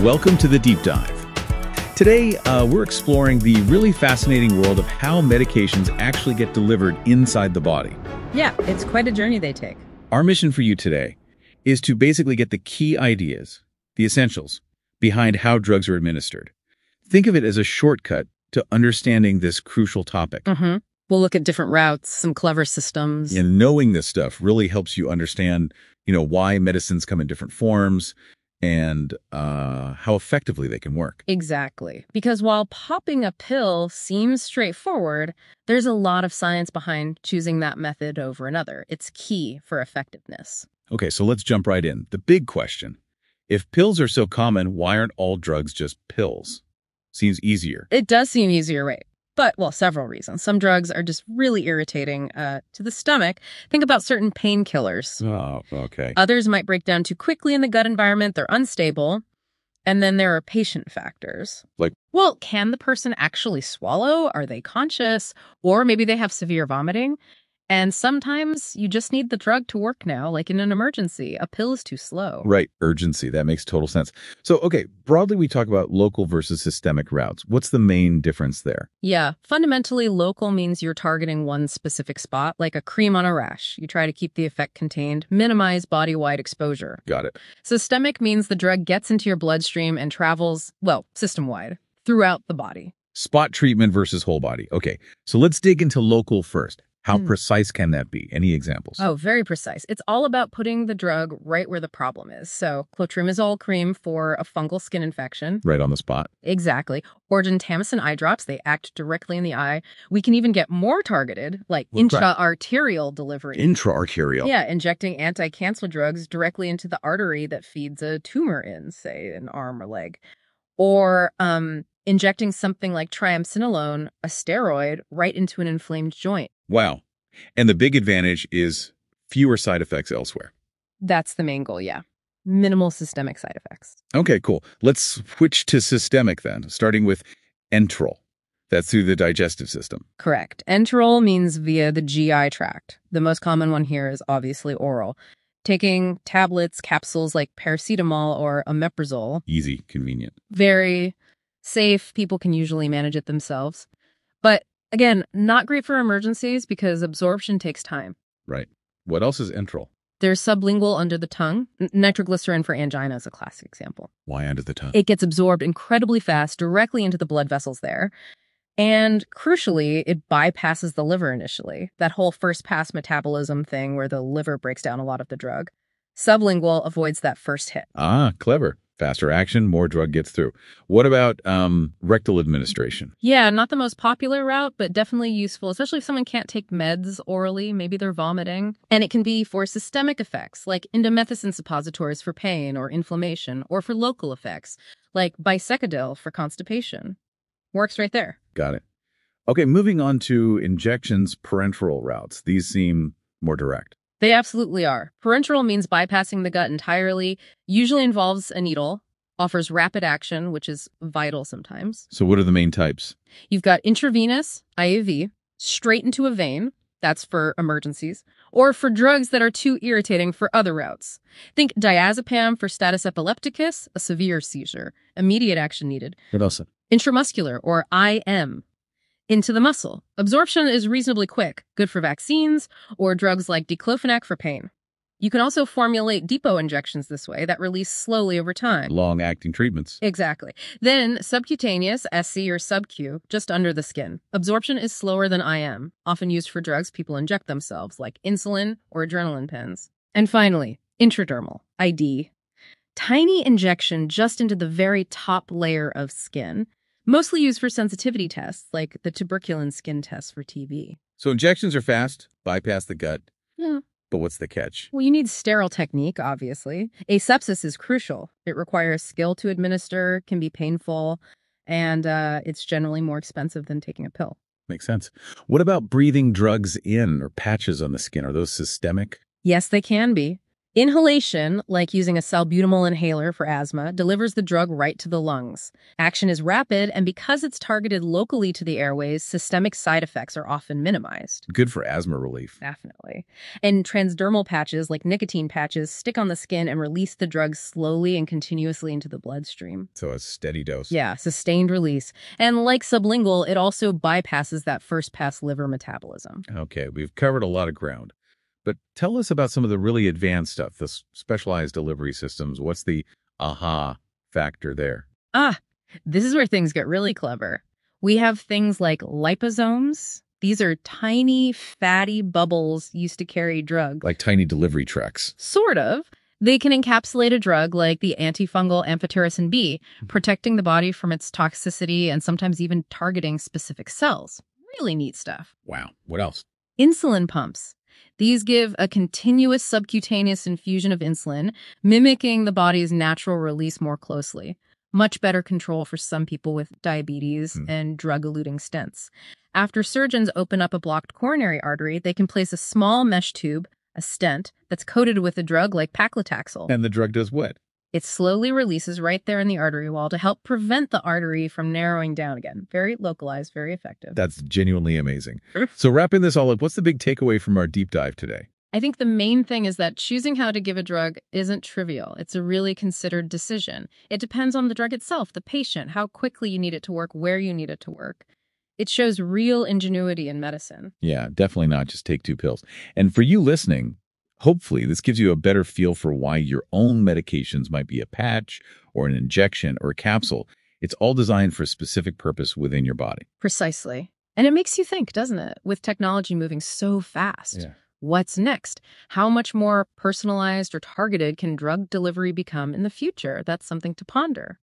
Welcome to the Deep Dive. Today, we're exploring the really fascinating world of how medications actually get delivered inside the body. Yeah, it's quite a journey they take. Our mission for you today is to basically get the key ideas, the essentials, behind how drugs are administered. Think of it as a shortcut to understanding this crucial topic. We'll look at different routes, some clever systems. And knowing this stuff really helps you understand, why medicines come in different forms and how effectively they can work. Exactly. Because while popping a pill seems straightforward, there's a lot of science behind choosing that method over another. It's key for effectiveness. Okay, so let's jump right in. The big question. If pills are so common, why aren't all drugs just pills? Seems easier. It does seem easier, right? But, several reasons. Some drugs are just really irritating to the stomach. Think about certain painkillers. Oh, okay. Others might break down too quickly in the gut environment. They're unstable. And then there are patient factors. Like? Well, can the person actually swallow? Are they conscious? Or maybe they have severe vomiting. And sometimes you just need the drug to work now, like in an emergency. A pill is too slow. Right. Urgency. That makes total sense. So, okay, broadly we talk about local versus systemic routes. What's the main difference there? Yeah. Fundamentally, local means you're targeting one specific spot, like a cream on a rash. You try to keep the effect contained, minimize body-wide exposure. Got it. Systemic means the drug gets into your bloodstream and travels, system-wide, throughout the body. Spot treatment versus whole body. Okay, so let's dig into local first. How precise can that be? Any examples? Oh, very precise. It's all about putting the drug right where the problem is. So clotrimazole cream for a fungal skin infection. Right on the spot. Exactly. Or gentamicin eye drops. They act directly in the eye. We can even get more targeted, like intra-arterial delivery. Intra-arterial. Yeah, injecting anti-cancer drugs directly into the artery that feeds a tumor in, say, an arm or leg. Or injecting something like triamcinolone, a steroid, right into an inflamed joint. Wow. And the big advantage is fewer side effects elsewhere. That's the main goal, yeah. Minimal systemic side effects. Okay, cool. Let's switch to systemic then, starting with enteral. That's through the digestive system. Correct. Enteral means via the GI tract. The most common one here is obviously oral. Taking tablets, capsules like paracetamol or omeprazole. Easy, convenient. Very safe. People can usually manage it themselves. But again, not great for emergencies because absorption takes time. Right. What else is enteral? There's sublingual under the tongue. Nitroglycerin for angina is a classic example. Why under the tongue? It gets absorbed incredibly fast directly into the blood vessels there. And crucially, it bypasses the liver initially. That whole first pass metabolism thing where the liver breaks down a lot of the drug. Sublingual avoids that first hit. Ah, clever. Faster action, more drug gets through. What about rectal administration? Yeah, not the most popular route, but definitely useful, especially if someone can't take meds orally. Maybe they're vomiting. And it can be for systemic effects, like indomethacin suppositories for pain or inflammation, or for local effects, like Bisecadil for constipation. Works right there. Got it. Okay, moving on to injections, parenteral routes. These seem more direct. They absolutely are. Parenteral means bypassing the gut entirely, usually involves a needle, offers rapid action, which is vital sometimes. So what are the main types? You've got intravenous, IV, straight into a vein, that's for emergencies, or for drugs that are too irritating for other routes. Think diazepam for status epilepticus, a severe seizure, immediate action needed. What else? Intramuscular, or IM. Into the muscle. Absorption is reasonably quick, good for vaccines or drugs like diclofenac for pain. You can also formulate depot injections this way that release slowly over time. Long-acting treatments. Exactly. Then subcutaneous, SC or subQ, just under the skin. Absorption is slower than IM, often used for drugs people inject themselves, like insulin or adrenaline pens. And finally, intradermal, ID. Tiny injection just into the very top layer of skin. Mostly used for sensitivity tests, like the tuberculin skin test for TB. So injections are fast, bypass the gut. Yeah. But what's the catch? Well, you need sterile technique, obviously. Asepsis is crucial. It requires skill to administer, can be painful, and it's generally more expensive than taking a pill. Makes sense. What about breathing drugs in or patches on the skin? Are those systemic? Yes, they can be. Inhalation, like using a salbutamol inhaler for asthma, delivers the drug right to the lungs. Action is rapid, and because it's targeted locally to the airways, systemic side effects are often minimized. Good for asthma relief. Definitely. And transdermal patches, like nicotine patches, stick on the skin and release the drug slowly and continuously into the bloodstream. So a steady dose. Yeah, sustained release. And like sublingual, it also bypasses that first-pass liver metabolism. Okay, we've covered a lot of ground. But tell us about some of the really advanced stuff, the specialized delivery systems. What's the aha factor there? This is where things get really clever. We have things like liposomes. These are tiny, fatty bubbles used to carry drugs. Like tiny delivery trucks. Sort of. They can encapsulate a drug like the antifungal amphotericin B, protecting the body from its toxicity and sometimes even targeting specific cells. Really neat stuff. Wow. What else? Insulin pumps. These give a continuous subcutaneous infusion of insulin, mimicking the body's natural release more closely. Much better control for some people with diabetes and drug-eluting stents. After surgeons open up a blocked coronary artery, they can place a small mesh tube, a stent, that's coated with a drug like paclitaxel. And the drug does what? It slowly releases right there in the artery wall to help prevent the artery from narrowing down again. Very localized, very effective. That's genuinely amazing. So wrapping this all up, what's the big takeaway from our deep dive today? I think the main thing is that choosing how to give a drug isn't trivial. It's a really considered decision. It depends on the drug itself, the patient, how quickly you need it to work, where you need it to work. It shows real ingenuity in medicine. Yeah, definitely not just take 2 pills. And for you listening, hopefully this gives you a better feel for why your own medications might be a patch or an injection or a capsule. It's all designed for a specific purpose within your body. Precisely. And it makes you think, doesn't it? With technology moving so fast. Yeah. What's next? How much more personalized or targeted can drug delivery become in the future? That's something to ponder.